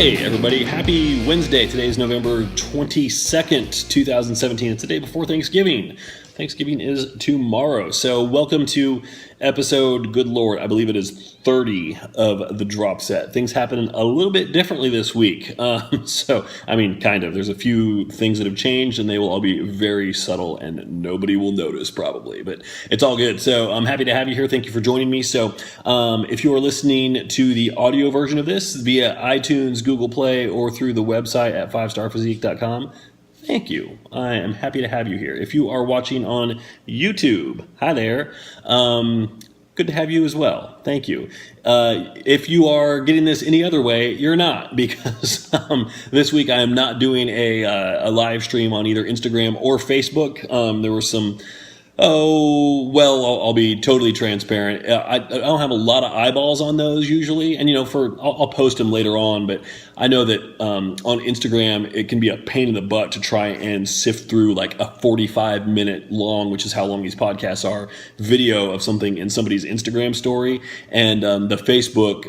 Hey everybody, happy Wednesday. Today is November 22nd, 2017. It's the day before Thanksgiving. Thanksgiving is tomorrow. So welcome to episode, good Lord, I believe it is 30 of the Drop Set. Things happen a little bit differently this week. Kind of. There's a few things that have changed and they will all be very subtle and nobody will notice probably, but it's all good. So I'm happy to have you here. Thank you for joining me. So if you are listening to the audio version of this via iTunes, Google Play, or through the website at 5starphysique.com, thank you. I am happy to have you here. If you are watching on YouTube, hi there. Good to have you as well. Thank you. If you are getting this any other way, you're not, because this week I am not doing a live stream on either Instagram or Facebook. There were some... I'll be totally transparent. I don't have a lot of eyeballs on those usually, and I'll post them later on. But I know that on Instagram it can be a pain in the butt to try and sift through like a 45-minute long, which is how long these podcasts are, video of something in somebody's Instagram story, and the Facebook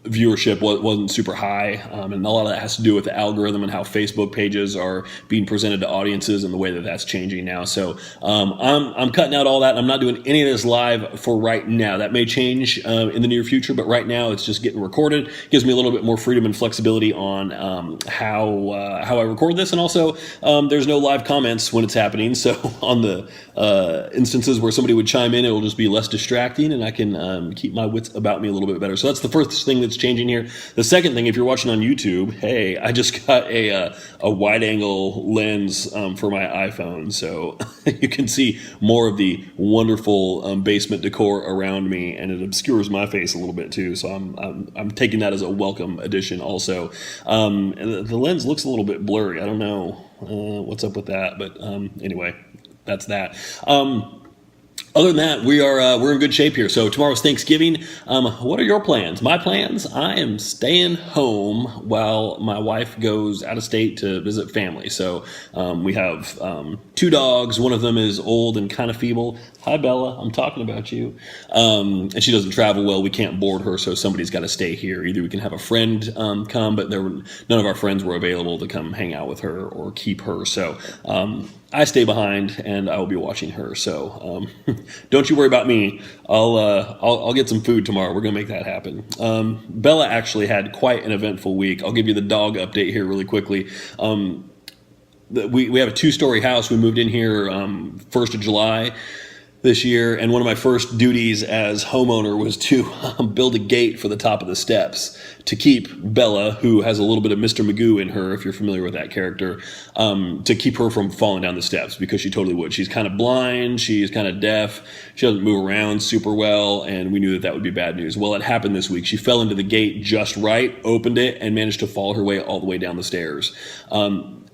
viewership wasn't super high, and a lot of that has to do with the algorithm and how Facebook pages are being presented to audiences and the way that that's changing now. So I'm cutting out all that. I'm not doing any of this live for right now. That may change in the near future, but right now it's just getting recorded. Gives me a little bit more freedom and flexibility on how I record this, and also there's no live comments when it's happening. So on the instances where somebody would chime in, it will just be less distracting, and I can keep my wits about me a little bit better. So that's the first thing that's changing here. The second thing, if you're watching on YouTube, hey, I just got a wide angle lens for my iPhone, so you can see more of the wonderful basement decor around me, and it obscures my face a little bit too. So I'm taking that as a welcome addition also. And the lens looks a little bit blurry. I don't know what's up with that, but anyway, that's that. Other than that, we're in good shape here. So tomorrow's Thanksgiving. What are your plans? My plans? I am staying home while my wife goes out of state to visit family. So we have two dogs. One of them is old and kind of feeble. Hi, Bella. I'm talking about you. And she doesn't travel well. We can't board her, so somebody's got to stay here. Either we can have a friend come, but none of our friends were available to come hang out with her or keep her. So I stay behind, and I will be watching her. So don't you worry about me. I'll get some food tomorrow. We're gonna make that happen. Bella actually had quite an eventful week. I'll give you the dog update here really quickly. We have a 2-story house. We moved in here 1st of July this year, and one of my first duties as homeowner was to build a gate for the top of the steps to keep Bella, who has a little bit of Mr. Magoo in her, if you're familiar with that character, to keep her from falling down the steps, because she totally would. She's kind of blind, she's kind of deaf, she doesn't move around super well, and we knew that would be bad news. Well, it happened this week. She fell into the gate just right, opened it, and managed to fall her way all the way down the stairs.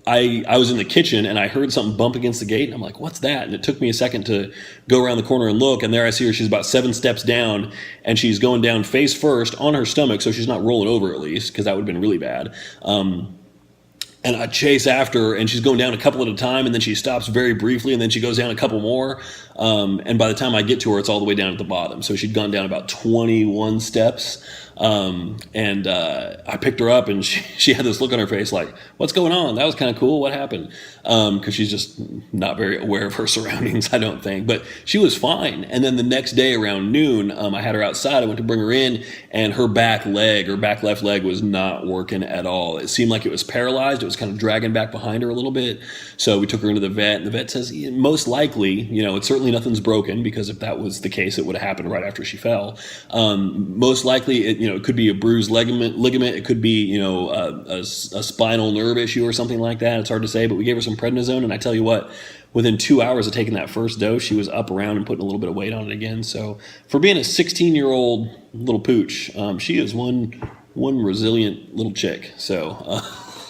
I was in the kitchen and I heard something bump against the gate, and I'm like, what's that? And it took me a second to go around the corner and look, and there I see her. She's about 7 steps down, and she's going down face first on her stomach, so she's not rolling over at least, because that would have been really bad. And I chase after her, and she's going down a couple at a time, and then she stops very briefly, and then she goes down a couple more. And by the time I get to her, it's all the way down at the bottom. So she'd gone down about 21 steps. I picked her up, and she had this look on her face like, what's going on? That was kind of cool. What happened? Because she's just not very aware of her surroundings, I don't think. But she was fine. And then the next day around noon, I had her outside. I went to bring her in, and her back left leg was not working at all. It seemed like it was paralyzed. It was kind of dragging back behind her a little bit. So we took her into the vet, and the vet says, most likely, it's certainly nothing's broken, because if that was the case, it would have happened right after she fell. Most likely, it could be a bruised ligament. It could be, a spinal nerve issue or something like that. It's hard to say, but we gave her some prednisone, and I tell you what, within 2 hours of taking that first dose, she was up around and putting a little bit of weight on it again. So for being a 16-year-old little pooch, she is one resilient little chick. So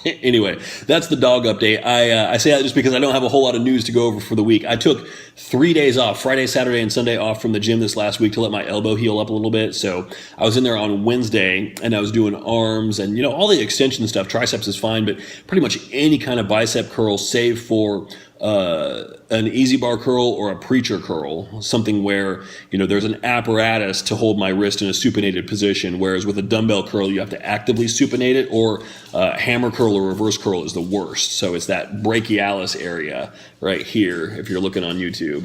anyway, that's the dog update. I say that just because I don't have a whole lot of news to go over for the week. I took 3 days off, Friday, Saturday, and Sunday off from the gym this last week to let my elbow heal up a little bit. So I was in there on Wednesday, and I was doing arms and, all the extension stuff. Triceps is fine, but pretty much any kind of bicep curl, save for an easy bar curl or a preacher curl, something where, there's an apparatus to hold my wrist in a supinated position, whereas with a dumbbell curl, you have to actively supinate it, or hammer curl or reverse curl is the worst. So it's that brachialis area right here, if you're looking on YouTube,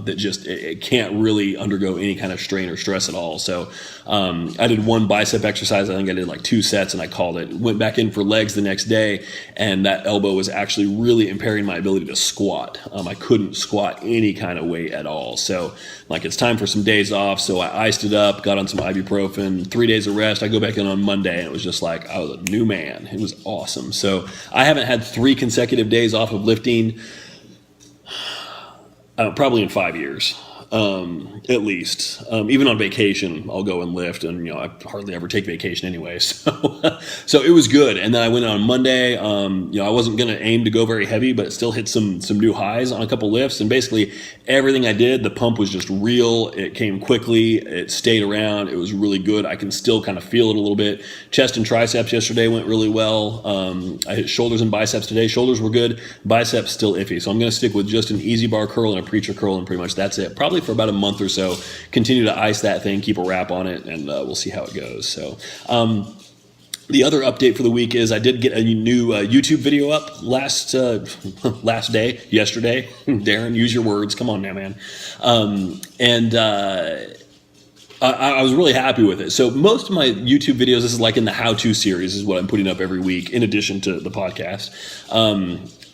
that just, it can't really undergo any kind of strain or stress at all. So I did one bicep exercise. I think I did like 2 sets and I called it. Went back in for legs the next day, and that elbow was actually really impairing my ability to squat. I couldn't squat any kind of weight at all. So like, it's time for some days off. So I iced it up, got on some ibuprofen, 3 days of rest. I go back in on Monday and it was just like, I was a new man. It was awesome. So I haven't had 3 consecutive days off of lifting probably in 5 years. At least. Even on vacation, I'll go and lift, and I hardly ever take vacation anyway. So it was good. And then I went on Monday. I wasn't going to aim to go very heavy, but it still hit some new highs on a couple lifts. And basically everything I did, the pump was just real. It came quickly. It stayed around. It was really good. I can still kind of feel it a little bit. Chest and triceps yesterday went really well. I hit shoulders and biceps today. Shoulders were good. Biceps still iffy. So I'm going to stick with just an easy bar curl and a preacher curl, and pretty much that's it. Probably for about a month or so, continue to ice that thing, keep a wrap on it, and we'll see how it goes. So the other update for the week is I did get a new YouTube video up yesterday. Darin, use your words. Come on now, man. I was really happy with it. So most of my YouTube videos, this is like in the how-to series, is what I'm putting up every week, in addition to the podcast.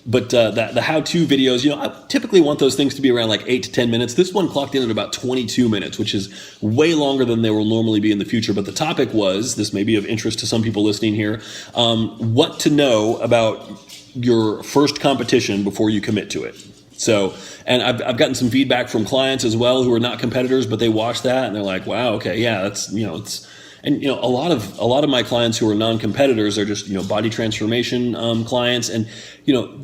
But the how-to videos, I typically want those things to be around like 8 to 10 minutes. This one clocked in at about 22 minutes, which is way longer than they will normally be in the future. But the topic was, this may be of interest to some people listening here, what to know about your first competition before you commit to it. So, and I've gotten some feedback from clients as well who are not competitors, but they watch that and they're like, wow, okay, yeah, that's, it's. And a lot of my clients who are non-competitors are just body transformation clients, and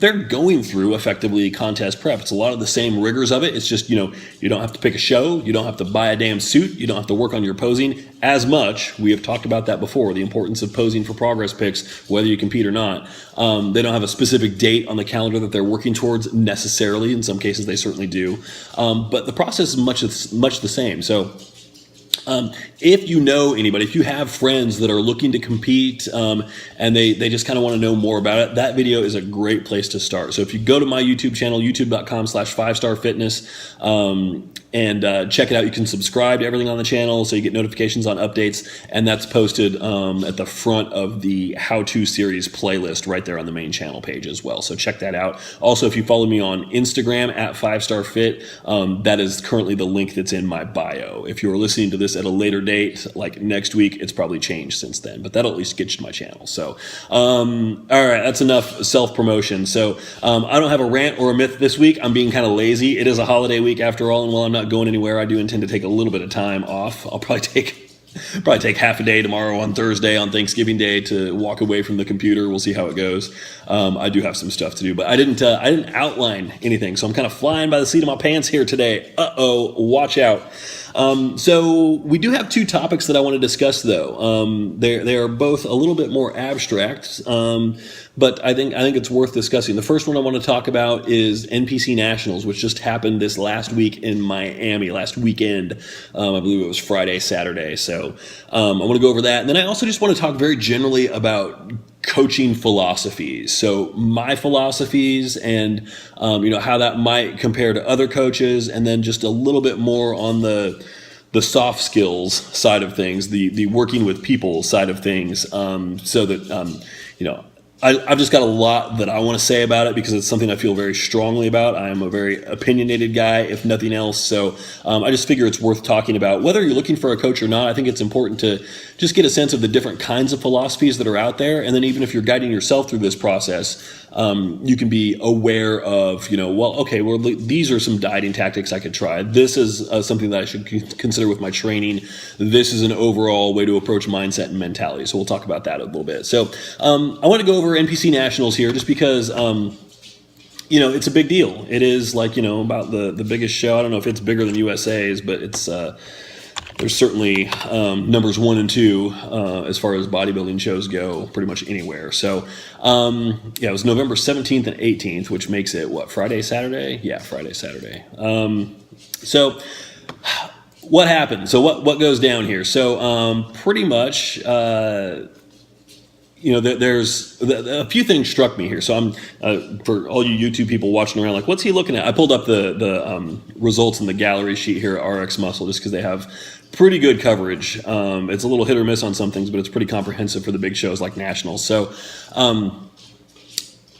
they're going through effectively contest prep. It's a lot of the same rigors of it. It's just you don't have to pick a show, you don't have to buy a damn suit, you don't have to work on your posing as much. We have talked about that before, the importance of posing for progress pics, whether you compete or not. They don't have a specific date on the calendar that they're working towards necessarily. In some cases, they certainly do, but the process is much the same. So. If you know anybody, if you have friends that are looking to compete and they just kind of want to know more about it, that video is a great place to start. So if you go to my YouTube channel, youtube.com/5starfitness, and check it out. You can subscribe to everything on the channel so you get notifications on updates, and that's posted at the front of the how-to series playlist right there on the main channel page as well. So check that out. Also, if you follow me on Instagram at 5starfit, that is currently the link that's in my bio. If you're listening to this at a later date, like next week, it's probably changed since then, but that'll at least get you to my channel. So, all right, that's enough self-promotion. So I don't have a rant or a myth this week. I'm being kind of lazy. It is a holiday week after all, and while I'm not going anywhere, I do intend to take a little bit of time off. I'll probably take half a day tomorrow on Thursday on Thanksgiving Day to walk away from the computer. We'll see how it goes. I do have some stuff to do, but I didn't outline anything, so I'm kind of flying by the seat of my pants here today. Watch out. So we do have 2 topics that I want to discuss, though. They are both a little bit more abstract, but I think it's worth discussing. The first one I want to talk about is NPC Nationals, which just happened this last week in Miami, last weekend. I believe it was Friday, Saturday. So I want to go over that. And then I also just want to talk very generally about coaching philosophies. So my philosophies and, how that might compare to other coaches, and then just a little bit more on the soft skills side of things, the working with people side of things, so that, I've just got a lot that I want to say about it because it's something I feel very strongly about. I am a very opinionated guy, if nothing else. So I just figure it's worth talking about. Whether you're looking for a coach or not, I think it's important to just get a sense of the different kinds of philosophies that are out there. And then even if you're guiding yourself through this process, you can be aware of, these are some dieting tactics I could try. This is something that I should consider with my training. This is an overall way to approach mindset and mentality. So we'll talk about that a little bit. So I want to go over NPC Nationals here just because, it's a big deal. It is about the biggest show. I don't know if it's bigger than USA's, but it's there's certainly numbers 1 and 2 as far as bodybuilding shows go, pretty much anywhere. So yeah, it was November 17th and 18th, which makes it what, Friday, Saturday? Yeah, Friday, Saturday. So what happened? So what goes down here? So pretty much. There's a few things struck me here. So I'm for all you YouTube people watching around, like, what's he looking at? I pulled up the results in the gallery sheet here at RX Muscle just because they have pretty good coverage. It's a little hit or miss on some things, but it's pretty comprehensive for the big shows like Nationals. So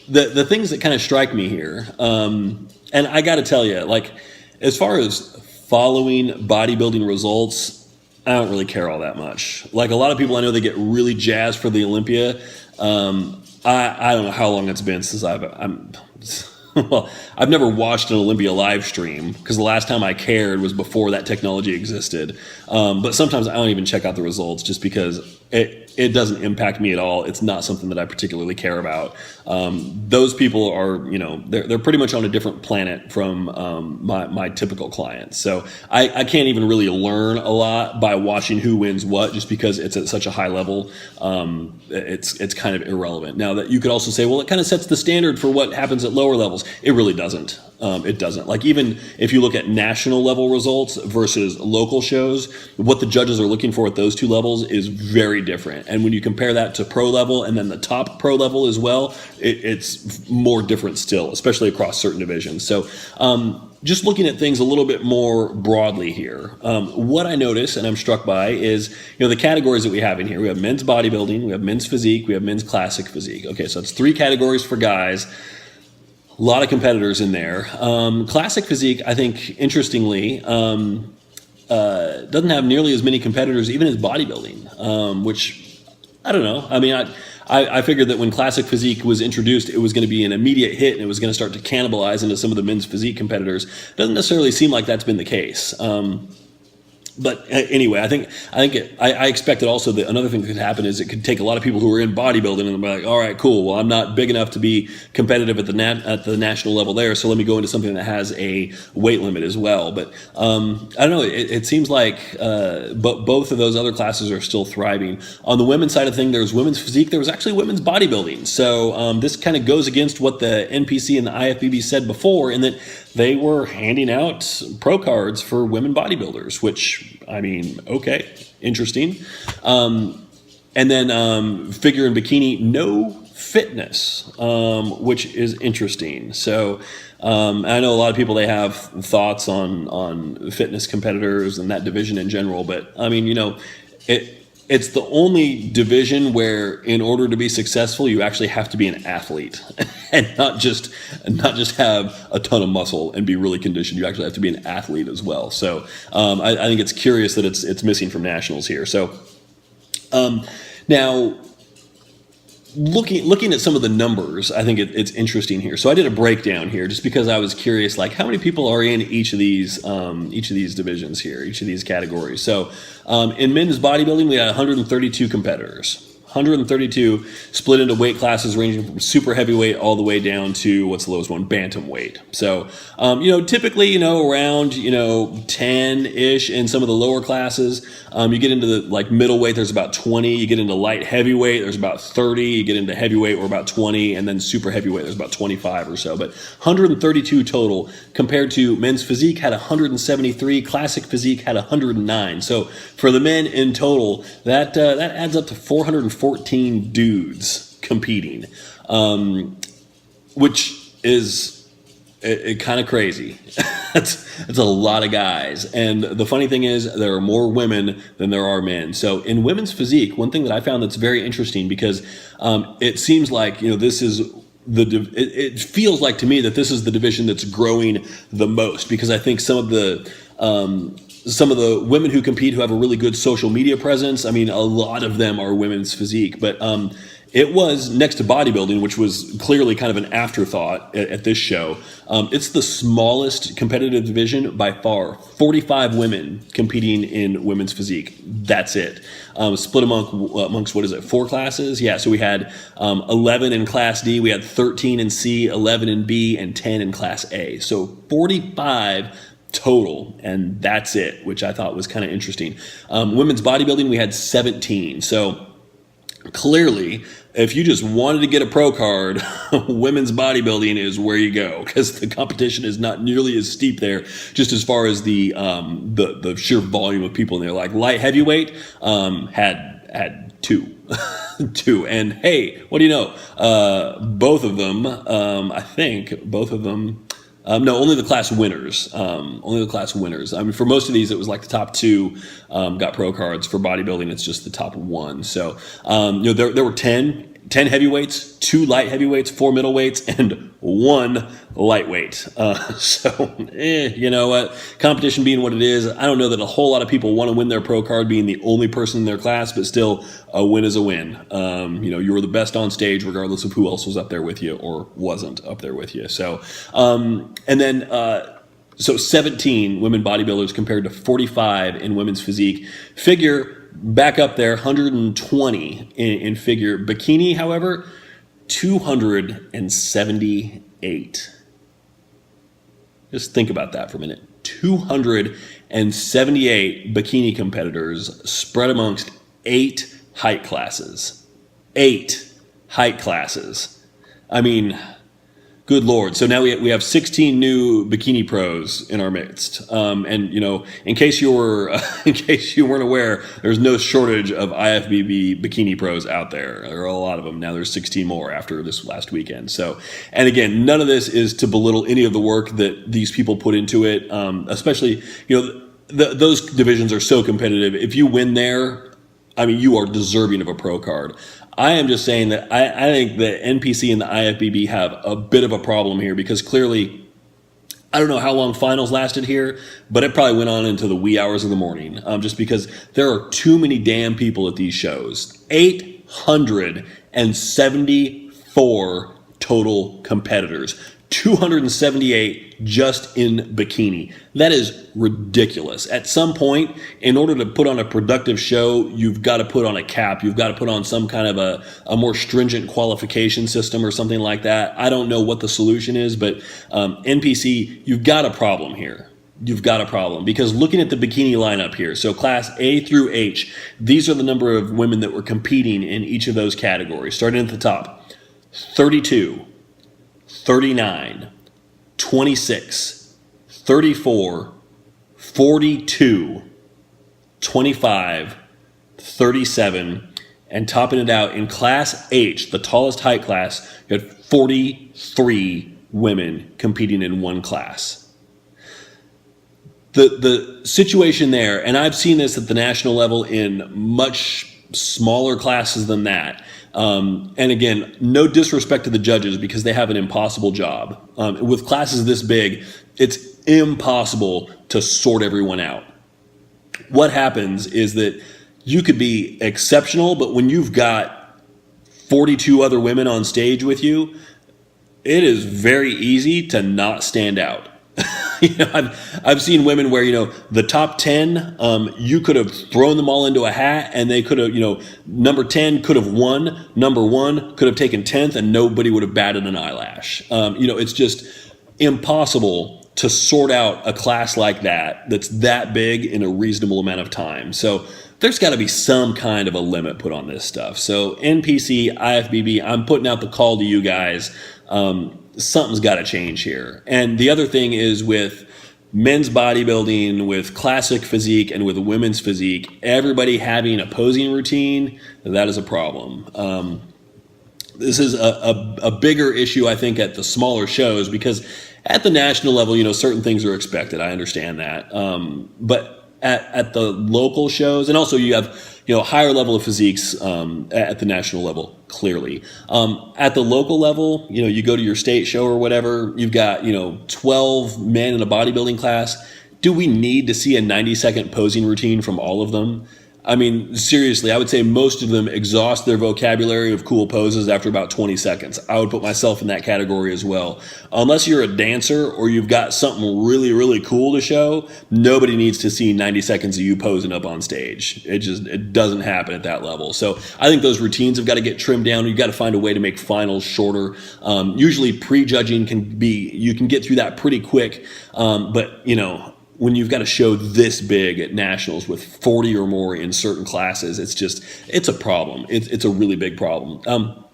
the things that kind of strike me here, and I got to tell you, like, as far as following bodybuilding results, I don't really care all that much. Like, a lot of people I know, they get really jazzed for the Olympia. I don't know how long it's been since I've never watched an Olympia live stream, because the last time I cared was before that technology existed. But sometimes I don't even check out the results just because it doesn't impact me at all. It's not something that I particularly care about. Those people are, they're pretty much on a different planet from my typical clients. So I can't even really learn a lot by watching who wins what, just because it's at such a high level. It's kind of irrelevant. Now, that you could also say, well, it kind of sets the standard for what happens at lower levels. It really doesn't. It doesn't. Like, even if you look at national level results versus local shows, what the judges are looking for at those two levels is very different. And when you compare that to pro level and then the top pro level as well, it's more different still, especially across certain divisions. So just looking at things a little bit more broadly here, what I notice and I'm struck by is, the categories that we have in here. We have men's bodybuilding, we have men's physique, we have men's classic physique. Okay, so it's 3 categories for guys. A lot of competitors in there. Classic physique, I think, interestingly, doesn't have nearly as many competitors even as bodybuilding, which, I don't know. I mean, I figured that when classic physique was introduced, it was going to be an immediate hit and it was going to start to cannibalize into some of the men's physique competitors. Doesn't necessarily seem like that's been the case. But anyway, I expected also that another thing that could happen is it could take a lot of people who are in bodybuilding and be like, all right, cool. Well, I'm not big enough to be competitive at the national level there, so let me go into something that has a weight limit as well. But I don't know. It seems like both of those other classes are still thriving. On the women's side of things, there's women's physique. There was actually women's bodybuilding. So this kind of goes against what the NPC and the IFBB said before, in that they were handing out pro cards for women bodybuilders, which, I mean, okay, interesting. And then figure and bikini, no fitness, which is interesting. So I know a lot of people, they have thoughts on fitness competitors and that division in general, but I mean, it's the only division where, in order to be successful, you actually have to be an athlete and not just have a ton of muscle and be really conditioned. You actually have to be an athlete as well. So I think it's curious that it's missing from nationals here. So now, looking at some of the numbers, I think it's interesting here. So I did a breakdown here just because I was curious, like, how many people are in each of these divisions here, each of these categories. So in men's bodybuilding, we had 132 competitors. 132 split into weight classes ranging from super heavyweight all the way down to, what's the lowest one, bantamweight. So, typically, around, 10-ish in some of the lower classes. You get into the, like, middleweight, there's about 20. You get into light heavyweight, there's about 30. You get into heavyweight, we're about 20. And then super heavyweight, there's about 25 or so. But 132 total, compared to men's physique had 173. Classic physique had 109. So for the men in total, that adds up to 414 dudes competing, which is kind of crazy. It's a lot of guys. And the funny thing is, there are more women than there are men. So in women's physique, one thing that I found that's very interesting, because it seems like, this is it feels like to me that this is the division that's growing the most, because I think some of the women who compete who have a really good social media presence, I mean, a lot of them are women's physique. But it was, next to bodybuilding, which was clearly kind of an afterthought at this show, it's the smallest competitive division by far. 45 women competing in women's physique. That's it. Split amongst, what is it, 4 classes? Yeah, so we had 11 in Class D, we had 13 in C, 11 in B, and 10 in Class A. So 45 total, and that's it, which I thought was kind of interesting. Women's bodybuilding, we had 17. So clearly, if you just wanted to get a pro card, women's bodybuilding is where you go, because the competition is not nearly as steep there, just as far as the sheer volume of people in there. Like light heavyweight had two. Two. And hey, what do you know? Both of them, I think, both of them, no, only the class winners. Only the class winners. I mean, for most of these, it was like the top two got pro cards. For bodybuilding, it's just the top one. So, there were 10 heavyweights, 2 light heavyweights, 4 middleweights, and 1 lightweight. So, you know what? Competition being what it is, I don't know that a whole lot of people want to win their pro card being the only person in their class, but still, a win is a win. You were the best on stage regardless of who else was up there with you or wasn't up there with you. So, so 17 women bodybuilders compared to 45 in women's physique. Figure back up there, 120 in figure. Bikini, however, 278. Just think about that for a minute. 278 bikini competitors spread amongst 8 height classes. 8 height classes. I mean, good Lord. So now we have 16 new bikini pros in our midst. And in case you weren't aware, there's no shortage of IFBB bikini pros out there. There are a lot of them. Now there's 16 more after this last weekend. So, and again, none of this is to belittle any of the work that these people put into it. Especially, those divisions are so competitive. If you win there, I mean, you are deserving of a pro card. I am just saying that I think the NPC and the IFBB have a bit of a problem here, because clearly, I don't know how long finals lasted here, but it probably went on into the wee hours of the morning, just because there are too many damn people at these shows. 874 total competitors. 278 just in bikini. That is ridiculous. At some point, in order to put on a productive show, you've got to put on a cap. You've got to put on some kind of a more stringent qualification system or something like that. I don't know what the solution is, but NPC, you've got a problem here. You've got a problem, because looking at the bikini lineup here, so class A through H, these are the number of women that were competing in each of those categories. Starting at the top, 32, 39, 26, 34, 42, 25, 37, and topping it out in Class H, the tallest height class, you had 43 women competing in one class. The situation there, and I've seen this at the national level in much smaller classes than that. And again, no disrespect to the judges, because they have an impossible job. With classes this big, it's impossible to sort everyone out. What happens is that you could be exceptional, but when you've got 42 other women on stage with you, it is very easy to not stand out. I've seen women where, the top 10, you could have thrown them all into a hat, and they could have, number 10 could have won, number 1 could have taken 10th, and nobody would have batted an eyelash. It's just impossible to sort out a class like that's that big in a reasonable amount of time. So there's got to be some kind of a limit put on this stuff. So NPC, IFBB, I'm putting out the call to you guys. Something's got to change here. And the other thing is, with men's bodybuilding, with classic physique, and with women's physique, everybody having a posing routine, that is a problem. This is a bigger issue, I think, at the smaller shows, because at the national level, certain things are expected. I understand that. But at the local shows, and also you have, higher level of physiques at the national level, clearly. At the local level, you go to your state show or whatever, you've got, 12 men in a bodybuilding class. Do we need to see a 90-second posing routine from all of them? I mean, seriously, I would say most of them exhaust their vocabulary of cool poses after about 20 seconds. I would put myself in that category as well. Unless you're a dancer or you've got something really, really cool to show, nobody needs to see 90 seconds of you posing up on stage. It doesn't happen at that level. So I think those routines have got to get trimmed down. You've got to find a way to make finals shorter. Usually pre-judging you can get through that pretty quick. But when you've got a show this big at nationals with 40 or more in certain classes, it's a problem. It's a really big problem.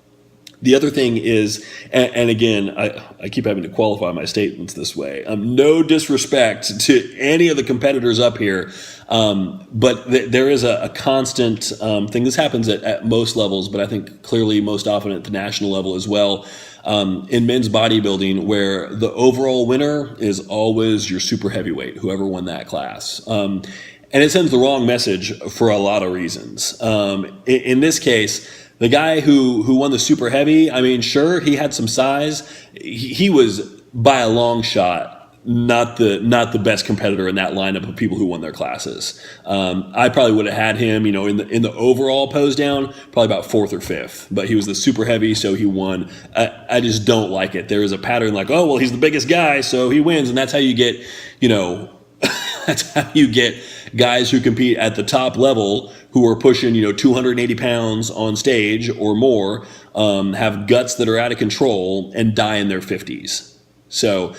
The other thing is, and again, I keep having to qualify my statements this way. No disrespect to any of the competitors up here, but there is a constant thing. This happens at most levels, but I think clearly most often at the national level as well. In men's bodybuilding, where the overall winner is always your super heavyweight, whoever won that class. And it sends the wrong message for a lot of reasons. In this case, the guy who won the super heavy, I mean, sure, he had some size. He was by a long shot not the best competitor in that lineup of people who won their classes. I probably would have had him, in the overall pose down, probably about 4th or 5th. But he was the super heavy, so he won. I just don't like it. There is a pattern like, oh well, he's the biggest guy, so he wins, and that's how you get, that's how you get guys who compete at the top level who are pushing, 280 pounds on stage or more, have guts that are out of control and die in their 50s. So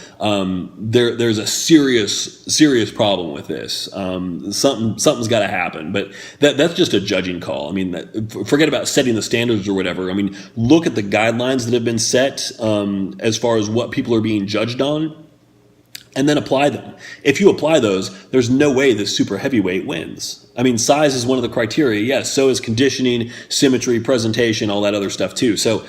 there's a serious problem with this. Something's got to happen, but that's just a judging call. I mean, forget about setting the standards or whatever. I mean, look at the guidelines that have been set as far as what people are being judged on, and then apply them. If you apply those, there's no way the super heavyweight wins. I mean, size is one of the criteria. Yes, so is conditioning, symmetry, presentation, all that other stuff too. So,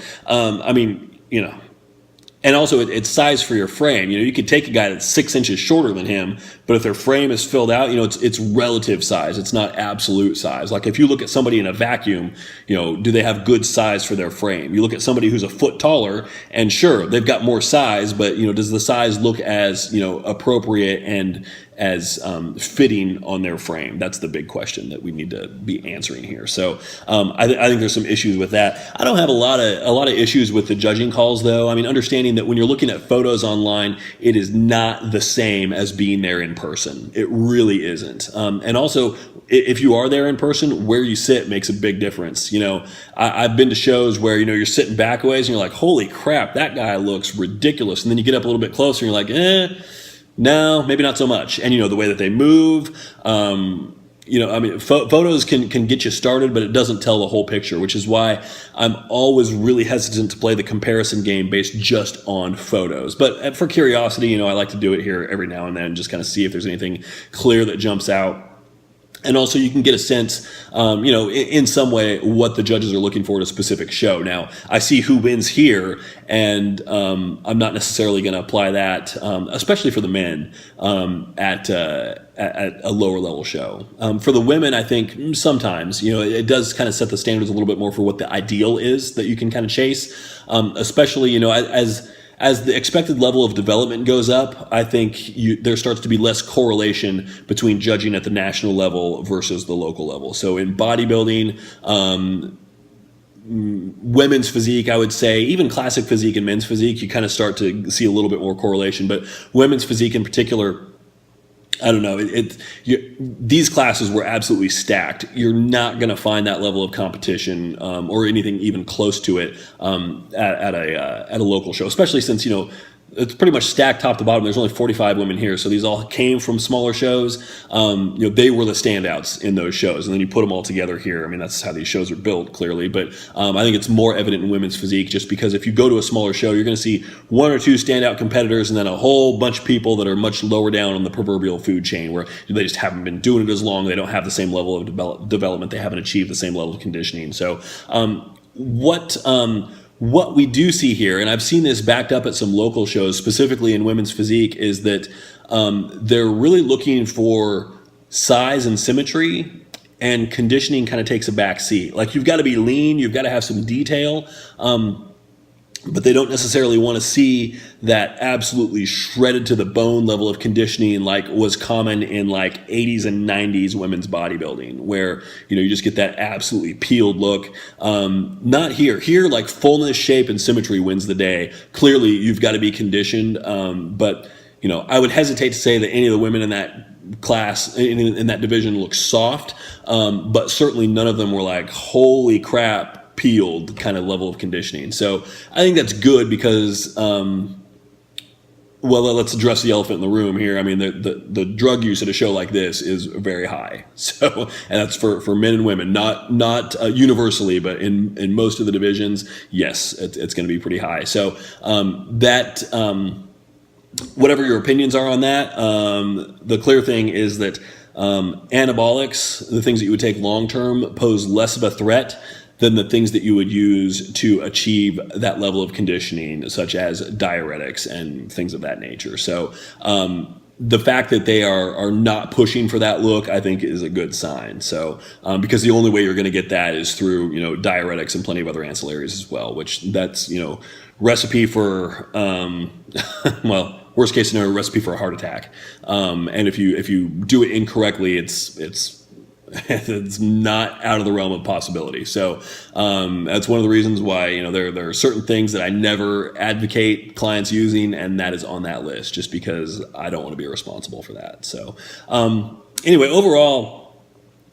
and also it's size for your frame. You could take a guy that's 6 inches shorter than him, but if their frame is filled out, it's relative size. It's not absolute size. Like if you look at somebody in a vacuum, do they have good size for their frame? You look at somebody who's a foot taller, and sure, they've got more size, but does the size look as appropriate and as fitting on their frame? That's the big question that we need to be answering here. So I think there's some issues with that. I don't have a lot of issues with the judging calls, though. I mean, understanding that when you're looking at photos online, it is not the same as being there in person. It really isn't. And also, if you are there in person, where you sit makes a big difference. I've been to shows where you're sitting back ways and you're like, holy crap, that guy looks ridiculous. And then you get up a little bit closer and you're like, no, maybe not so much. And the way that they move, photos can get you started, but it doesn't tell the whole picture, which is why I'm always really hesitant to play the comparison game based just on photos. But for curiosity, I like to do it here every now and then, just kind of see if there's anything clear that jumps out. And also you can get a sense, in some way what the judges are looking for at a specific show. Now, I see who wins here, and I'm not necessarily going to apply that, especially for the men, at a lower level show. For the women, I think sometimes, it does kind of set the standards a little bit more for what the ideal is that you can kind of chase, especially, as the expected level of development goes up, I think there starts to be less correlation between judging at the national level versus the local level. So in bodybuilding, women's physique, I would say, even classic physique and men's physique, you kind of start to see a little bit more correlation. But women's physique in particular, I don't know. These classes were absolutely stacked. You're not going to find that level of competition or anything even close to it at a local show, especially since it's pretty much stacked top to bottom. There's only 45 women here, so these all came from smaller shows. They were the standouts in those shows, and then you put them all together here. I mean, that's how these shows are built, clearly. But I think it's more evident in women's physique, just because if you go to a smaller show, you're going to see one or two standout competitors, and then a whole bunch of people that are much lower down on the proverbial food chain, where they just haven't been doing it as long. They don't have the same level of development. They haven't achieved the same level of conditioning. So what we do see here, and I've seen this backed up at some local shows, specifically in women's physique, is that they're really looking for size and symmetry, and conditioning kind of takes a back seat. Like, you've got to be lean, you've got to have some detail, but they don't necessarily want to see that absolutely shredded to the bone level of conditioning like was common in like 80s and 90s women's bodybuilding, where you just get that absolutely peeled look. Not here. Here, like, fullness, shape, and symmetry wins the day. Clearly, you've got to be conditioned, but I would hesitate to say that any of the women in that class, in that division, look soft, but certainly none of them were like, holy crap, peeled kind of level of conditioning. So I think that's good, because Well, let's address the elephant in the room here. I mean, the drug use at a show like this is very high. So, and that's for men and women, not universally, but in most of the divisions, yes, it's going to be pretty high. So whatever your opinions are on that, the clear thing is that anabolics, the things that you would take long term, pose less of a threat than the things that you would use to achieve that level of conditioning, such as diuretics and things of that nature. So the fact that they are not pushing for that look, I think, is a good sign. So because the only way you're going to get that is through diuretics and plenty of other ancillaries as well, which that's recipe for well, worst case scenario, recipe for a heart attack. And if you do it incorrectly, it's not out of the realm of possibility. So that's one of the reasons why there are certain things that I never advocate clients using, and that is on that list, just because I don't want to be responsible for that. So anyway, overall,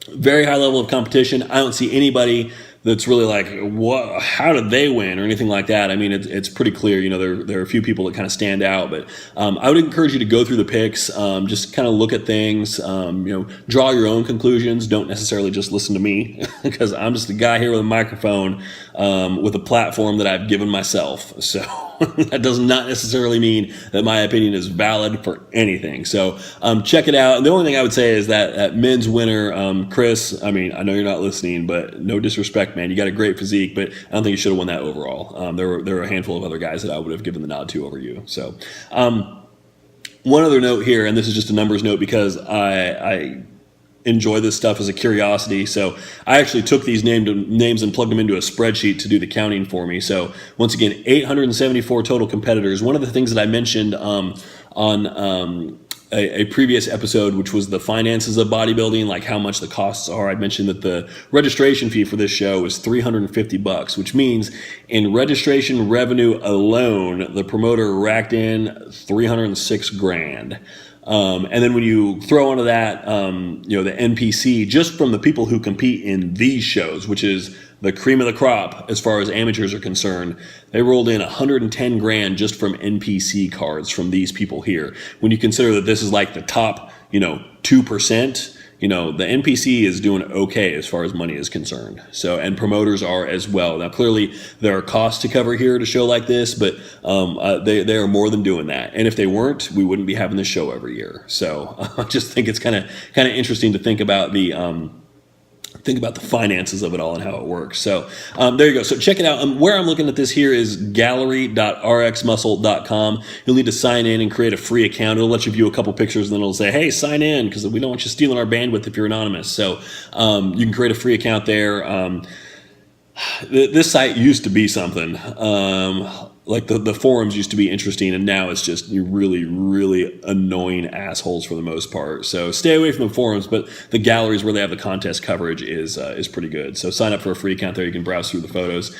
very high level of competition. I don't see anybody that's really like, what? How did they win or anything like that? I mean, it's pretty clear. There are a few people that kind of stand out, but I would encourage you to go through the picks, just kind of look at things, draw your own conclusions. Don't necessarily just listen to me because I'm just a guy here with a microphone with a platform that I've given myself. So that does not necessarily mean that my opinion is valid for anything. So check it out. And the only thing I would say is that men's winner, Chris, I mean, I know you're not listening, but no disrespect, man. You got a great physique, but I don't think you should have won that overall. There were a handful of other guys that I would have given the nod to over you. So one other note here, and this is just a numbers note because I enjoy this stuff as a curiosity. So I actually took these names and plugged them into a spreadsheet to do the counting for me. So once again, 874 total competitors. One of the things that I mentioned on a previous episode, which was the finances of bodybuilding, like how much the costs are. I mentioned that the registration fee for this show is $350, which means in registration revenue alone, the promoter racked in $306,000. And then when you throw onto that, the NPC, just from the people who compete in these shows, which is the cream of the crop as far as amateurs are concerned, they rolled in $110,000 just from NPC cards from these people here. When you consider that this is like the top, 2%, the NPC is doing okay as far as money is concerned. So, and promoters are as well. Now, clearly there are costs to cover here at a show like this, but they are more than doing that. And if they weren't, we wouldn't be having this show every year. So I just think it's kind of interesting to think about the finances of it all and how it works. So there you go. So check it out. Where I'm looking at this here is gallery.rxmuscle.com. You'll need to sign in and create a free account. It'll let you view a couple pictures, and then it'll say, hey, sign in, because we don't want you stealing our bandwidth if you're anonymous. So you can create a free account there. This site used to be something. Like the forums used to be interesting, and now it's just really, really annoying assholes for the most part. So stay away from the forums, but the galleries where they have the contest coverage is pretty good. So sign up for a free account there. You can browse through the photos.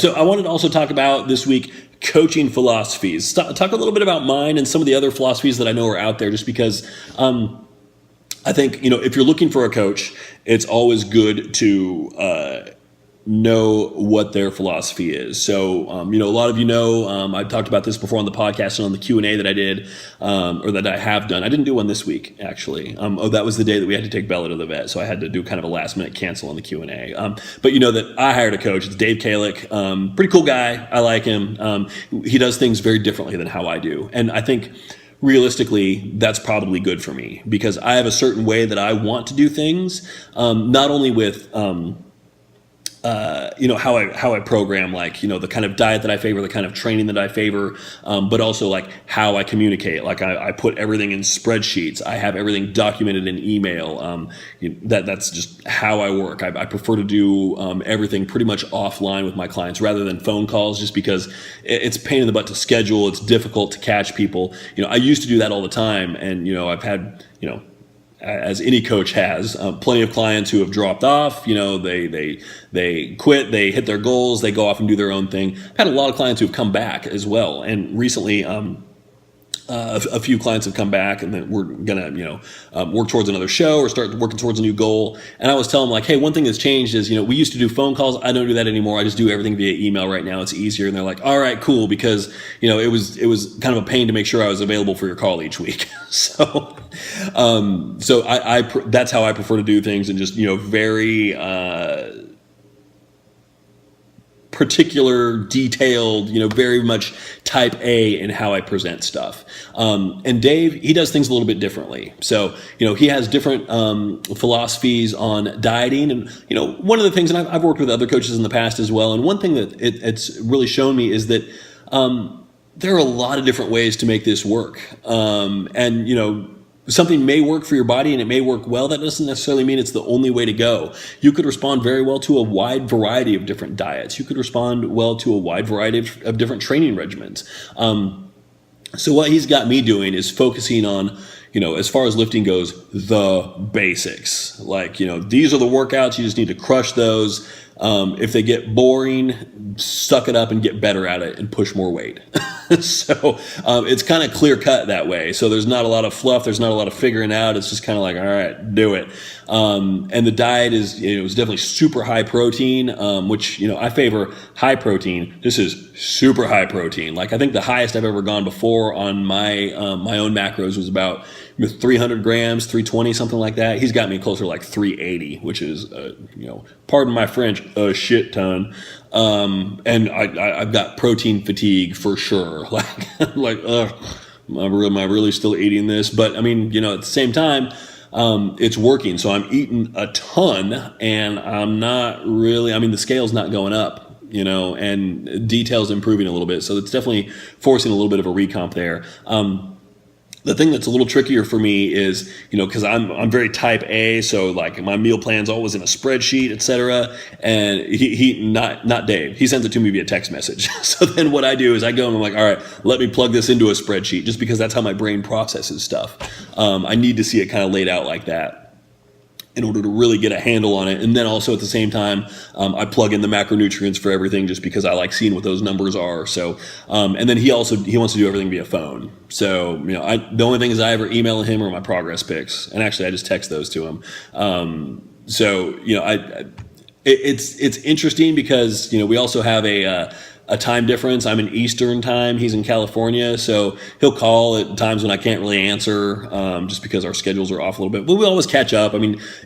So I wanted to also talk about this week coaching philosophies. Talk a little bit about mine and some of the other philosophies that I know are out there, just because I think, if you're looking for a coach, it's always good to know what their philosophy is. So, a lot of I've talked about this before on the podcast and on the Q&A that I did, or that I have done. I didn't do one this week, actually. That was the day that we had to take Bella to the vet, so I had to do kind of a last minute cancel on the Q&A. But that I hired a coach. It's Dave Kalick. Pretty cool guy. I like him. He does things very differently than how I do. And I think realistically, that's probably good for me, because I have a certain way that I want to do things, not only with how I program, like, the kind of diet that I favor, the kind of training that I favor, but also like how I communicate. Like I put everything in spreadsheets. I have everything documented in email. That's just how I work. I prefer to do everything pretty much offline with my clients rather than phone calls, just because it's a pain in the butt to schedule. It's difficult to catch people. I used to do that all the time, and I've had as any coach has, plenty of clients who have dropped off. They quit, they hit their goals, they go off and do their own thing. I've had a lot of clients who have come back as well. And recently, a few clients have come back, and then we're gonna, work towards another show or start working towards a new goal. And I was telling them like, hey, one thing that's changed is, we used to do phone calls. I don't do that anymore. I just do everything via email right now. It's easier. And they're like, all right, cool, because it was kind of a pain to make sure I was available for your call each week. So, I that's how I prefer to do things, and just very particular, detailed, very much type A in how I present stuff. And Dave, he does things a little bit differently. So, he has different philosophies on dieting. And, one of the things, and I've worked with other coaches in the past as well, and one thing that it's really shown me is that there are a lot of different ways to make this work. Something may work for your body and it may work well. That doesn't necessarily mean it's the only way to go. You could respond very well to a wide variety of different diets. You could respond well to a wide variety of different training regimens. So what he's got me doing is focusing on, as far as lifting goes, the basics. Like, these are the workouts. You just need to crush those. If they get boring, suck it up and get better at it and push more weight. So it's kind of clear cut that way. So there's not a lot of fluff. There's not a lot of figuring out. It's just kind of like, all right, do it. And the diet is, is definitely super high protein, which, I favor high protein. This is super high protein. Like, I think the highest I've ever gone before on my own macros was about 300 grams, 320, something like that. He's got me closer to like 380, which is, pardon my French, a shit ton. And I've got protein fatigue for sure. Am I really still eating this? But I mean, at the same time, it's working. So I'm eating a ton, and I'm not really, the scale's not going up, and detail's improving a little bit. So it's definitely forcing a little bit of a recomp there. The thing that's a little trickier for me is, because I'm very type A, so like my meal plan's always in a spreadsheet, etc. And he not Dave, he sends it to me via text message. So then what I do is I go and I'm like, all right, let me plug this into a spreadsheet, just because that's how my brain processes stuff. I need to see it kind of laid out like that in order to really get a handle on it. And then also at the same time, I plug in the macronutrients for everything, just because I like seeing what those numbers are. So, and then he wants to do everything via phone. So, the only thing is I ever email him are my progress pics. And actually I just text those to him. It's interesting because, we also have a time difference. I'm in Eastern time. He's in California. So he'll call at times when I can't really answer, just because our schedules are off a little bit. But we always catch up.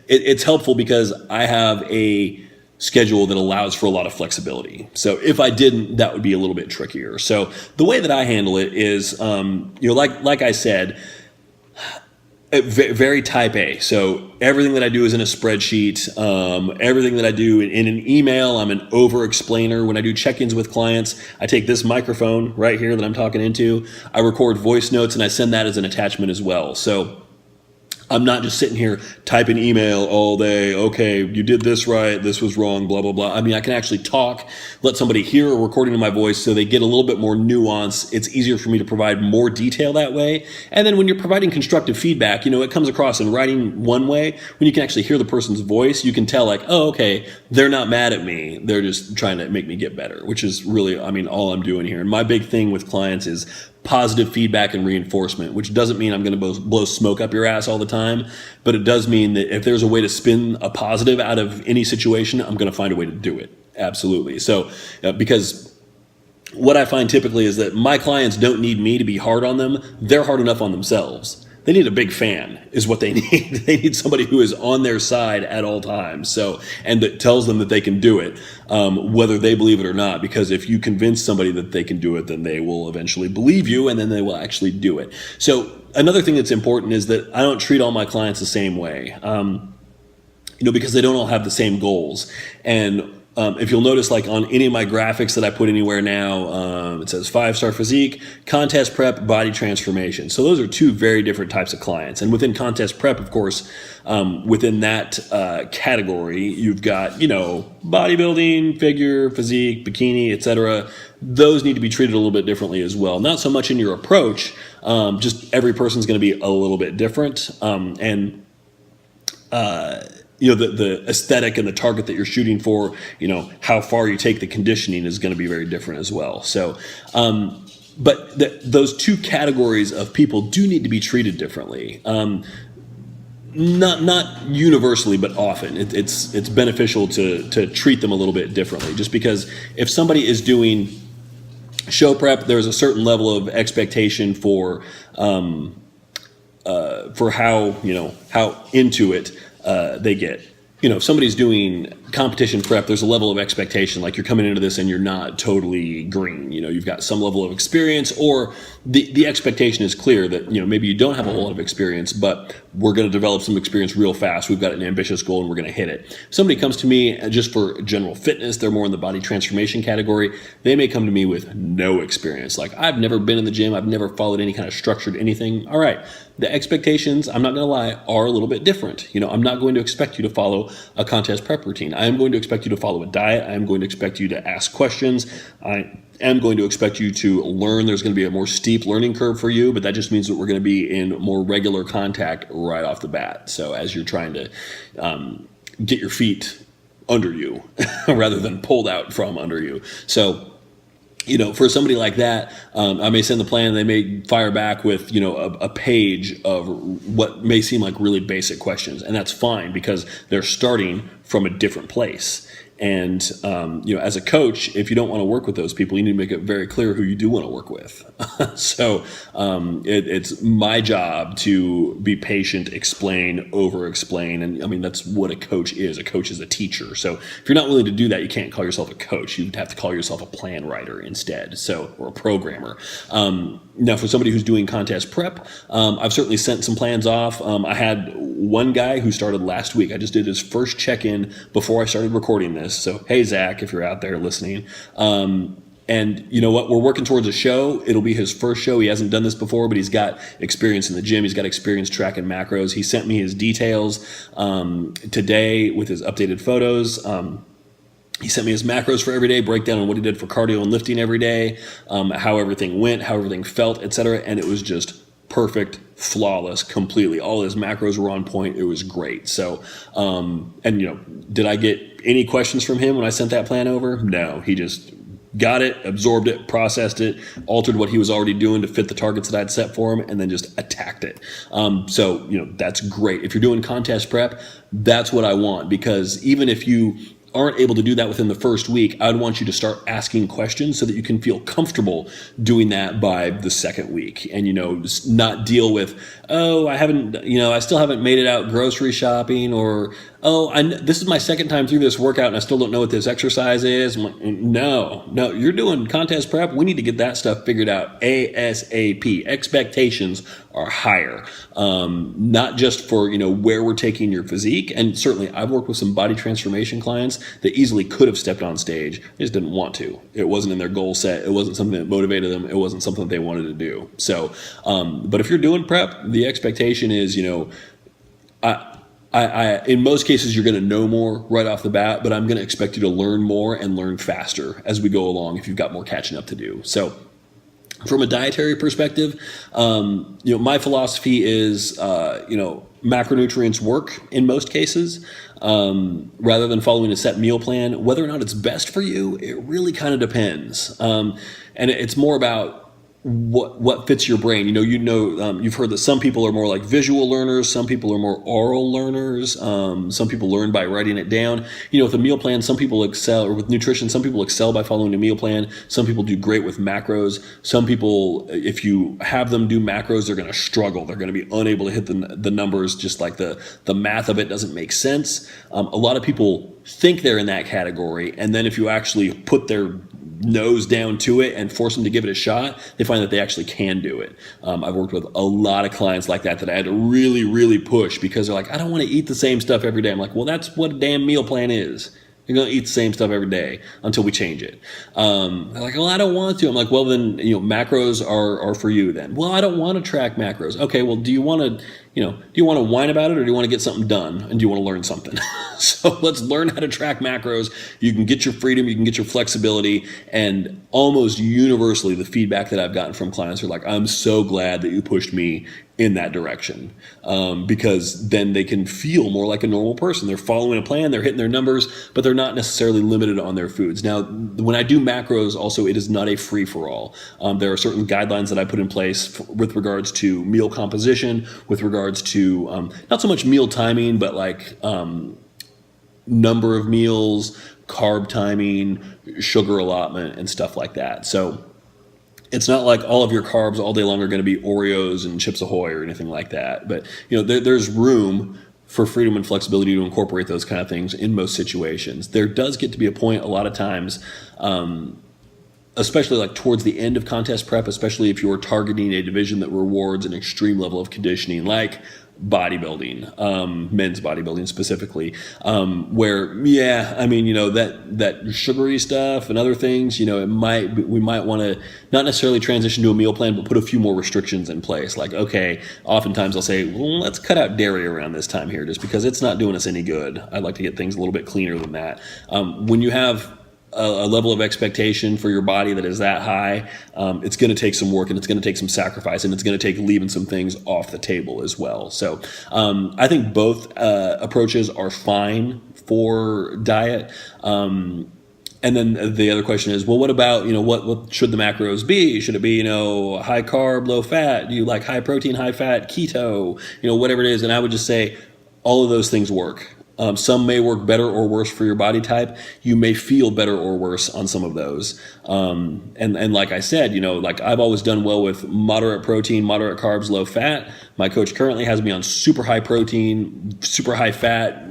It's helpful because I have a schedule that allows for a lot of flexibility. So if I didn't, that would be a little bit trickier. So the way that I handle it is, like I said, very type A. So everything that I do is in a spreadsheet. Everything that I do in an email, I'm an over explainer. When I do check-ins with clients, I take this microphone right here that I'm talking into. I record voice notes and I send that as an attachment as well. So I'm not just sitting here typing email all day. Okay, you did this right. This was wrong, blah, blah, blah. I can actually talk, let somebody hear a recording of my voice so they get a little bit more nuance. It's easier for me to provide more detail that way. And then when you're providing constructive feedback, it comes across in writing one way. When you can actually hear the person's voice, you can tell like, oh, okay, they're not mad at me. They're just trying to make me get better, which is really, all I'm doing here. And my big thing with clients is positive feedback and reinforcement, which doesn't mean I'm going to blow smoke up your ass all the time, but it does mean that if there's a way to spin a positive out of any situation, I'm going to find a way to do it. Absolutely. So, because what I find typically is that my clients don't need me to be hard on them. They're hard enough on themselves. They need a big fan is what they need. They need somebody who is on their side at all times. So, and that tells them that they can do it, whether they believe it or not. Because if you convince somebody that they can do it, then they will eventually believe you, and then they will actually do it. So another thing that's important is that I don't treat all my clients the same way, because they don't all have the same goals. And if you'll notice, like on any of my graphics that I put anywhere now, it says 5-star physique, contest prep, body transformation. So those are two very different types of clients. And within contest prep, of course, within that category, you've got, bodybuilding, figure, physique, bikini, etc. Those need to be treated a little bit differently as well. Not so much in your approach, just every person's going to be a little bit different. The aesthetic and the target that you're shooting for, how far you take the conditioning is going to be very different as well. So, but those two categories of people do need to be treated differently. Not universally, but often it's beneficial to treat them a little bit differently. Just because if somebody is doing show prep, there's a certain level of expectation for how how into it they get. If somebody's doing competition prep, there's a level of expectation, like you're coming into this and you're not totally green. You've got some level of experience, or the expectation is clear that, maybe you don't have a whole lot of experience, but we're going to develop some experience real fast. We've got an ambitious goal and we're going to hit it. If somebody comes to me just for general fitness, they're more in the body transformation category. They may come to me with no experience. Like, I've never been in the gym. I've never followed any kind of structured anything. All right. The expectations, I'm not going to lie, are a little bit different. I'm not going to expect you to follow a contest prep routine. I am going to expect you to follow a diet. I am going to expect you to ask questions. I am going to expect you to learn. There's going to be a more steep learning curve for you, but that just means that we're going to be in more regular contact right off the bat. So as you're trying to get your feet under you rather than pulled out from under you. So, for somebody like that, I may send the plan, they may fire back with, a page of what may seem like really basic questions. And that's fine because they're starting from a different place. And, as a coach, if you don't want to work with those people, you need to make it very clear who you do want to work with. So it's my job to be patient, explain, over-explain. And that's what a coach is. A coach is a teacher. So if you're not willing to do that, you can't call yourself a coach. You'd have to call yourself a plan writer instead. Or a programmer. Now, for somebody who's doing contest prep, I've certainly sent some plans off. I had one guy who started last week. I just did his first check-in before I started recording this. So, hey, Zach, if you're out there listening. And you know what? We're working towards a show. It'll be his first show. He hasn't done this before, but he's got experience in the gym. He's got experience tracking macros. He sent me his details today with his updated photos. He sent me his macros for every day, breakdown on what he did for cardio and lifting every day, how everything went, how everything felt, etc. And it was just perfect, flawless, completely. All his macros were on point. It was great. So, did I get any questions from him when I sent that plan over? No, he just got it, absorbed it, processed it, altered what he was already doing to fit the targets that I'd set for him, and then just attacked it. So, that's great. If you're doing contest prep, that's what I want, because even if you aren't able to do that within the first week, I'd want you to start asking questions so that you can feel comfortable doing that by the second week, and not deal with, I still haven't made it out grocery shopping, or this is my second time through this workout and I still don't know what this exercise is. I'm like, no, you're doing contest prep. We need to get that stuff figured out ASAP. Expectations are higher, not just for where we're taking your physique. And certainly I've worked with some body transformation clients that easily could have stepped on stage. They just didn't want to. It wasn't in their goal set. It wasn't something that motivated them. It wasn't something that they wanted to do. So, but if you're doing prep, the expectation is, in most cases, you're going to know more right off the bat, but I'm going to expect you to learn more and learn faster as we go along if you've got more catching up to do. So from a dietary perspective, my philosophy is, macronutrients work in most cases. Rather than following a set meal plan, whether or not it's best for you, it really kind of depends. And it's more about what fits your brain. You've heard that some people are more like visual learners, some people are more oral learners, some people learn by writing it down. With a meal plan, some people excel, or with nutrition, some people excel by following a meal plan. Some people do great with macros. Some people, if you have them do macros, they're going to struggle. They're going to be unable to hit the numbers, just like the math of it doesn't make sense. A lot of people think they're in that category, and then if you actually put their nose down to it and force them to give it a shot, they find that they actually can do it. I've worked with a lot of clients like that I had to really, really push, because they're like, I don't want to eat the same stuff every day. I'm like, well, that's what a damn meal plan is. You're going to eat the same stuff every day until we change it. They're like, well, I don't want to. I'm like, well, then, macros are for you then. Well, I don't want to track macros. Okay, well, do you want to whine about it, or do you want to get something done? And do you want to learn something? So let's learn how to track macros. You can get your freedom, you can get your flexibility. And almost universally, the feedback that I've gotten from clients are like, I'm so glad that you pushed me in that direction, because then they can feel more like a normal person. They're following a plan, they're hitting their numbers, but they're not necessarily limited on their foods. Now, when I do macros, also, it is not a free-for-all. There are certain guidelines that I put in place with regards to meal composition, with regards to not so much meal timing, but like number of meals, carb timing, sugar allotment, and stuff like that. So it's not like all of your carbs all day long are going to be Oreos and Chips Ahoy or anything like that. But there's room for freedom and flexibility to incorporate those kind of things in most situations. There does get to be a point a lot of times, especially like towards the end of contest prep, especially if you're targeting a division that rewards an extreme level of conditioning, like bodybuilding, men's bodybuilding specifically, where that sugary stuff and other things, we might want to not necessarily transition to a meal plan, but put a few more restrictions in place. Like, okay, oftentimes I'll say, well, let's cut out dairy around this time here, just because it's not doing us any good. I'd like to get things a little bit cleaner than that. When you have a level of expectation for your body that is that high, it's going to take some work, and it's going to take some sacrifice, and it's going to take leaving some things off the table as well. So I think both approaches are fine for diet. And then the other question is, well, what about, what should the macros be? Should it be, high carb, low fat? Do you like high protein, high fat, keto, whatever it is? And I would just say all of those things work. Some may work better or worse for your body type. You may feel better or worse on some of those. And like I said, like I've always done well with moderate protein, moderate carbs, low fat. My coach currently has me on super high protein, super high fat,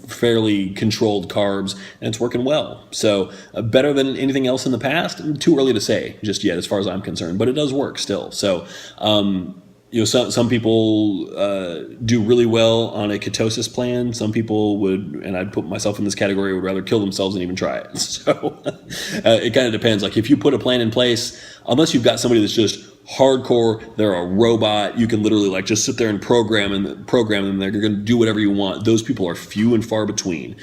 fairly controlled carbs, and it's working well. So better than anything else in the past? Too early to say just yet as far as I'm concerned, but it does work still. So, some people do really well on a ketosis plan. Some people would, and I'd put myself in this category, would rather kill themselves than even try it. So it kind of depends. Like if you put a plan in place, unless you've got somebody that's just hardcore, they're a robot, you can literally like just sit there and program them. They're going to do whatever you want. Those people are few and far between.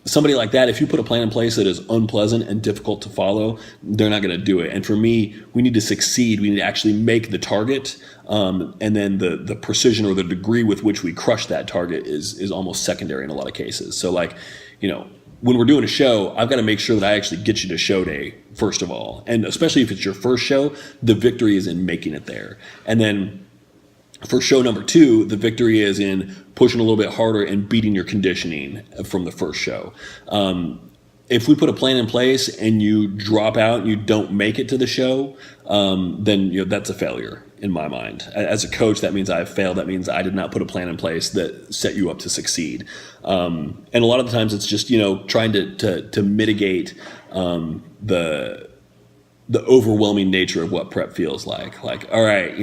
Somebody like that, if you put a plan in place that is unpleasant and difficult to follow, they're not going to do it. And for me, we need to succeed. We need to actually make the target. And then the precision or the degree with which we crush that target is almost secondary in a lot of cases. So like, when we're doing a show, I've got to make sure that I actually get you to show day, first of all. And especially if it's your first show, the victory is in making it there. And then for show number 2, the victory is in pushing a little bit harder and beating your conditioning from the first show. If we put a plan in place and you drop out and you don't make it to the show, then that's a failure in my mind. As a coach, that means I've failed. That means I did not put a plan in place that set you up to succeed. And a lot of the times it's just trying to mitigate the overwhelming nature of what prep feels like. Like, all right,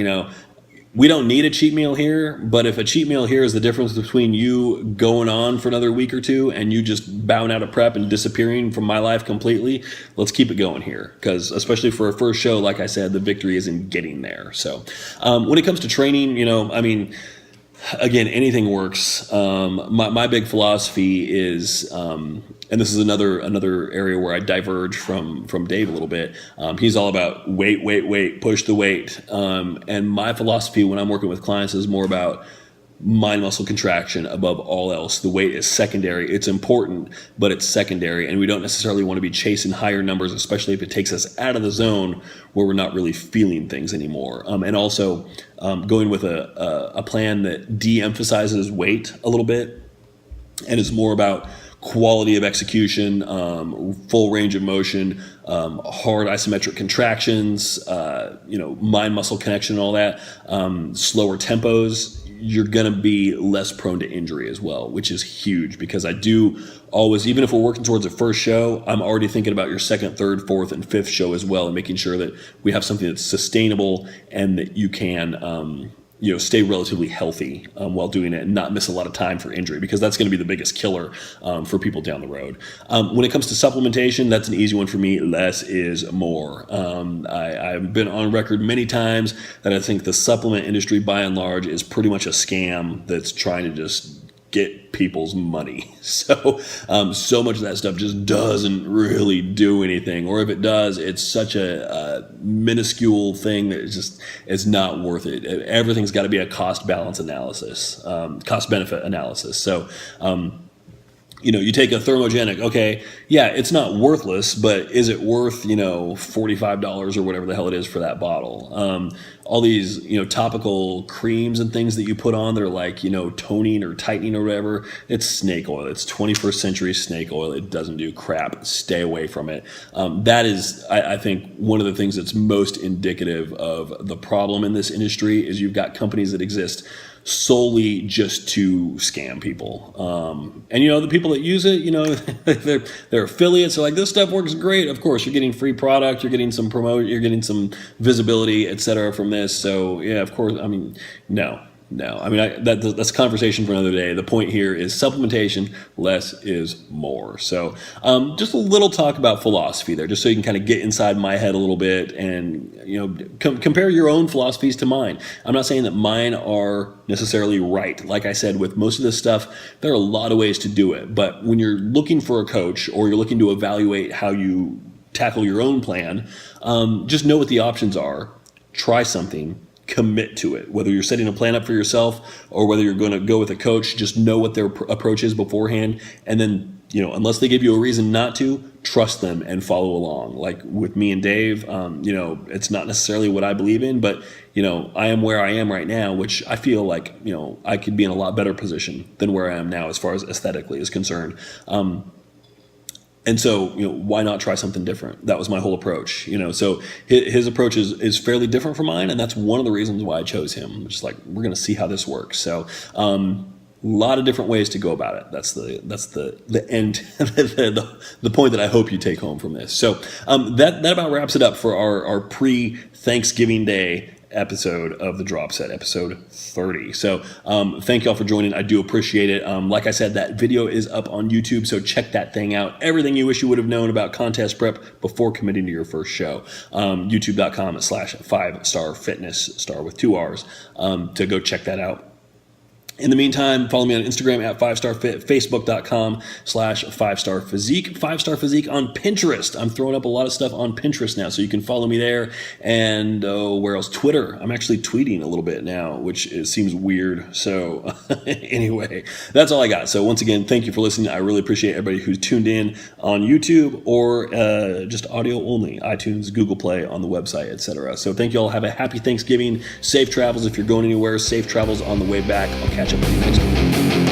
we don't need a cheat meal here, but if a cheat meal here is the difference between you going on for another week or two and you just bowing out of prep and disappearing from my life completely, let's keep it going here. Because especially for a first show, like I said, the victory is in getting there. So when it comes to training, again, anything works. My big philosophy is, and this is another area where I diverge from Dave a little bit. He's all about weight, push the weight. And my philosophy when I'm working with clients is more about mind muscle contraction above all else. The weight is secondary. It's important, but it's secondary, and we don't necessarily want to be chasing higher numbers, especially if it takes us out of the zone where we're not really feeling things anymore. And also going with a plan that de-emphasizes weight a little bit and is more about quality of execution, full range of motion, hard isometric contractions, mind muscle connection and all that, slower tempos. You're going to be less prone to injury as well, which is huge, because I do always, even if we're working towards a first show, I'm already thinking about your second, third, fourth, and fifth show as well, and making sure that we have something that's sustainable and that you can stay relatively healthy while doing it and not miss a lot of time for injury, because that's going to be the biggest killer for people down the road. When it comes to supplementation, that's an easy one for me. Less is more. I've been on record many times that I think the supplement industry by and large is pretty much a scam that's trying to just get people's money. So so much of that stuff just doesn't really do anything, or if it does, it's such a minuscule thing that it's not worth it. Everything's got to be a cost balance analysis, cost benefit analysis. So you take a thermogenic, okay, yeah, it's not worthless, but is it worth, $45 or whatever the hell it is for that bottle? All these, topical creams and things that you put on that are like, toning or tightening or whatever, it's snake oil. It's 21st century snake oil. It doesn't do crap. Stay away from it. That is, I think, one of the things that's most indicative of the problem in this industry is you've got companies that exist solely just to scam people. And the people that use it, they're affiliates. They're like, this stuff works great. Of course, you're getting free product, you're getting some you're getting some visibility, etc. from this. So yeah, of course, no. That's a conversation for another day. The point here is supplementation, less is more. So just a little talk about philosophy there, just so you can kind of get inside my head a little bit and compare your own philosophies to mine. I'm not saying that mine are necessarily right. Like I said, with most of this stuff, there are a lot of ways to do it. But when you're looking for a coach or you're looking to evaluate how you tackle your own plan, just know what the options are. Try something. Commit to it. Whether you're setting a plan up for yourself or whether you're going to go with a coach, just know what their approach is beforehand. And then, unless they give you a reason not to, trust them and follow along. Like with me and Dave, it's not necessarily what I believe in, but, I am where I am right now, which I feel like, I could be in a lot better position than where I am now as far as aesthetically is concerned. And so, why not try something different? That was my whole approach, so his approach is fairly different from mine. And that's one of the reasons why I chose him. Just like, we're going to see how this works. So, a lot of different ways to go about it. That's the end, the point that I hope you take home from this. So, that about wraps it up for our pre-Thanksgiving Day episode of the Drop Set, episode 30. So thank you all for joining. I do appreciate it. Like I said, that video is up on YouTube, so check that thing out. Everything you wish you would have known about contest prep before committing to your first show. YouTube.com/5starfitness, Starr with 2 R's, to go check that out. In the meantime, follow me on Instagram at 5starfit, facebook.com/5starphysique, 5star physique on Pinterest. I'm throwing up a lot of stuff on Pinterest now, so you can follow me there. And where else? Twitter. I'm actually tweeting a little bit now, which seems weird. So anyway, that's all I got. So once again, thank you for listening. I really appreciate everybody who's tuned in on YouTube or just audio only, iTunes, Google Play, on the website, etc. So thank you all. Have a happy Thanksgiving. Safe travels if you're going anywhere. Safe travels on the way back. I'll catch up with you next week.